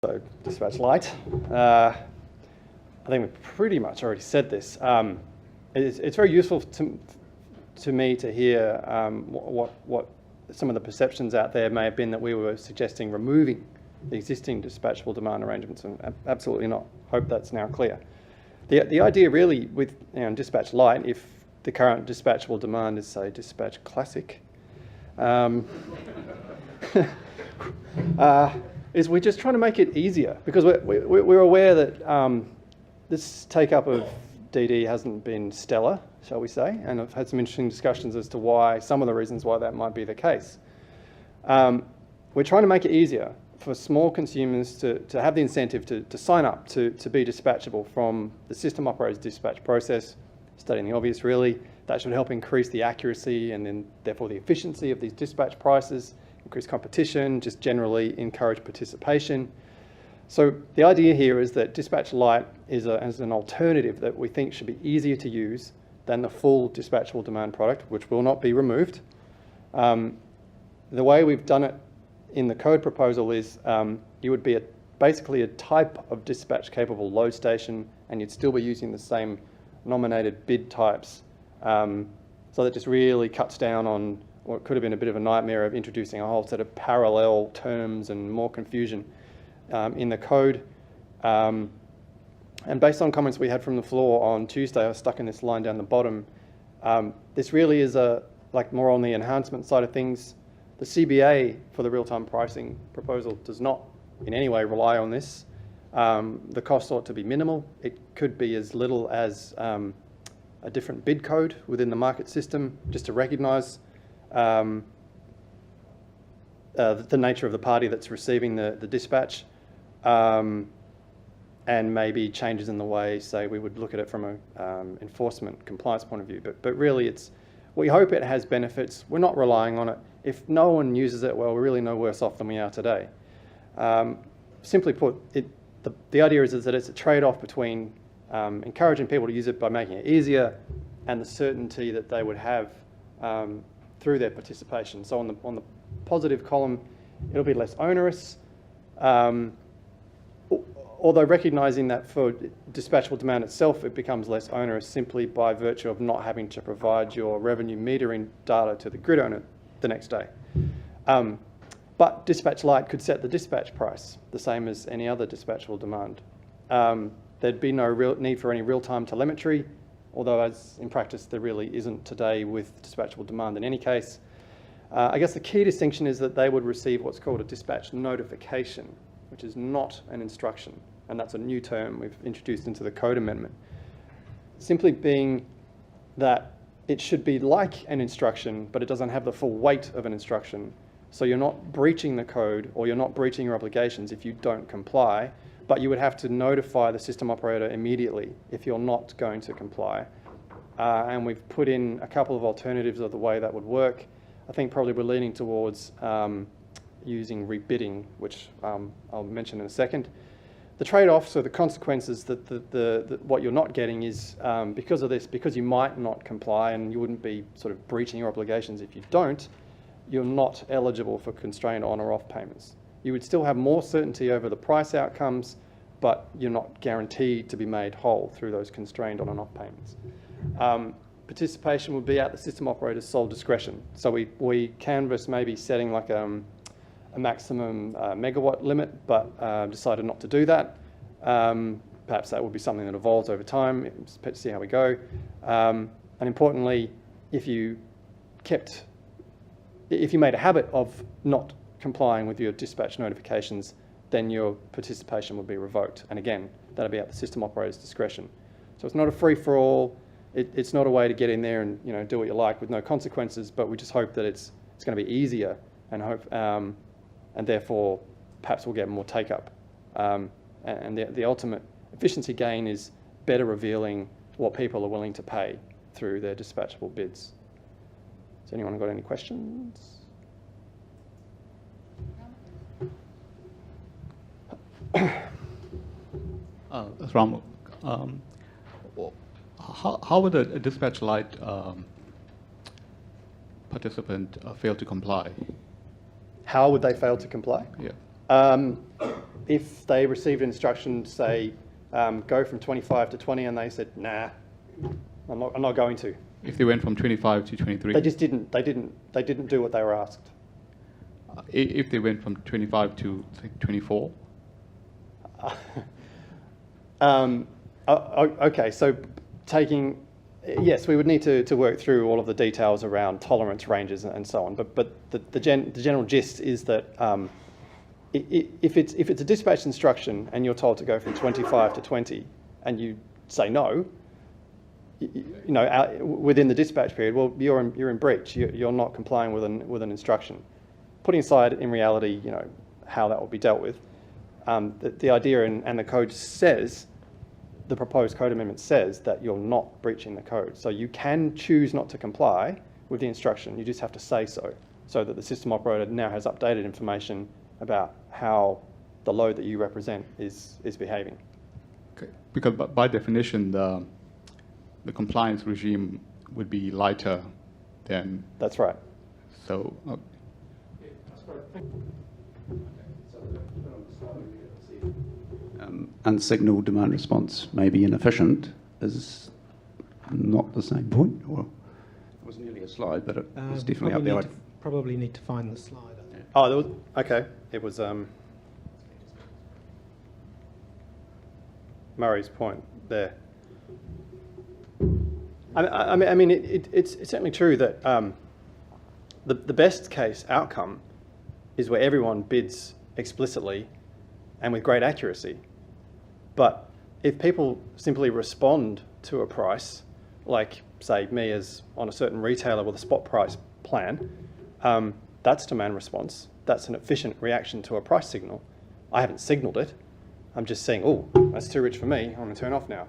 So dispatch lite. I think we've pretty much already said this. It's very useful to me to hear what some of the perceptions out there may have been that we were suggesting removing the existing dispatchable demand arrangements, and absolutely not. Hope that's now clear. The idea really with dispatch lite, if the current dispatchable demand is, say, dispatch classic, is we're just trying to make it easier, because we're aware that this take-up of DD hasn't been stellar, shall we say, and I've had some interesting discussions as to why, some of the reasons why that might be the case. We're trying to make it easier for small consumers to have the incentive to sign up to be dispatchable from the system operator's dispatch process. Stating the obvious, really, that should help increase the accuracy and then therefore the efficiency of these dispatch prices, increase competition, just generally encourage participation. So the idea here is that dispatch lite is an alternative that we think should be easier to use than the full dispatchable demand product, which will not be removed. The way we've done it in the code proposal is you would be basically a type of dispatch capable load station, and you'd still be using the same nominated bid types. So that just really cuts down on what could have been a bit of a nightmare of introducing a whole set of parallel terms and more confusion in the code. And based on comments we had from the floor on Tuesday, I was stuck in this line down the bottom. This really is more on the enhancement side of things. The CBA for the real-time pricing proposal does not in any way rely on this. The cost ought to be minimal. It could be as little as a different bid code within the market system, just to recognise the nature of the party that's receiving the dispatch, and maybe changes in the way, say, we would look at it from an enforcement compliance point of view. But really, we hope it has benefits. We're not relying on it. If no one uses it, well, we're really no worse off than we are today. Simply put, the idea is that it's a trade-off between encouraging people to use it by making it easier and the certainty that they would have through their participation. So on the positive column, it'll be less onerous, although recognising that for dispatchable demand itself, it becomes less onerous simply by virtue of not having to provide your revenue metering data to the grid owner the next day. But dispatch lite could set the dispatch price, the same as any other dispatchable demand. There'd be no real need for any real-time telemetry, although as in practice there really isn't today with dispatchable demand in any case. I guess the key distinction is that they would receive what's called a dispatch notification, which is not an instruction, and that's a new term we've introduced into the code amendment. Simply being that it should be like an instruction, but it doesn't have the full weight of an instruction. So you're not breaching the code, or you're not breaching your obligations if you don't comply, but you would have to notify the system operator immediately if you're not going to comply. And we've put in a couple of alternatives of the way that would work. I think probably we're leaning towards using rebidding, which I'll mention in a second. The trade-offs or the consequences that what you're not getting is because of this, because you might not comply and you wouldn't be sort of breaching your obligations if you don't, you're not eligible for constrained on or off payments. You would still have more certainty over the price outcomes, but you're not guaranteed to be made whole through those constrained on and off payments. Participation would be at the system operator's sole discretion. So we canvass maybe setting like a maximum megawatt limit, but decided not to do that. Perhaps that would be something that evolves over time, to see how we go. And importantly, if you made a habit of not complying with your dispatch notifications, then your participation would be revoked. And again, that'll be at the system operator's discretion. So it's not a free-for-all. It's not a way to get in there and do what you like with no consequences, but we just hope that it's going to be easier and therefore perhaps we'll get more take-up. And the ultimate efficiency gain is better revealing what people are willing to pay through their dispatchable bids. Has anyone got any questions? Ram, how would a dispatch lite participant fail to comply? How would they fail to comply? Yeah. if they received an instruction to say, go from 25 to 20, and they said, nah, I'm not going to. If they went from 25 to 23? They just didn't. They didn't do what they were asked. If they went from 25 to, say, 24? Okay, so yes, we would need to work through all of the details around tolerance ranges and so on. But the general gist is that if it's a dispatch instruction and you're told to go from 25 to 20, and you say no, within the dispatch period, well, you're in breach. You're not complying with an instruction. Putting aside in reality, how that will be dealt with, the idea and the code says, the proposed code amendment says that you're not breaching the code. So you can choose not to comply with the instruction. You just have to say so that the system operator now has updated information about how the load that you represent is behaving. Okay. Because by definition, the compliance regime would be lighter than. That's right. So. Unsignaled demand response may be inefficient is not the same point. Well, it was nearly a slide, but it was definitely up there. Probably need to find the slide. I think. Oh, there was, okay. It was Murray's point there. I mean, it's certainly true that the best case outcome is where everyone bids explicitly and with great accuracy. But if people simply respond to a price, like say me as on a certain retailer with a spot price plan, that's demand response. That's an efficient reaction to a price signal. I haven't signaled it. I'm just saying, oh, that's too rich for me. I'm going to turn off now.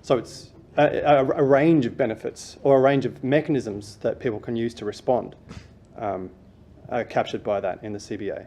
So it's a range of benefits or a range of mechanisms that people can use to respond are captured by that in the CBA.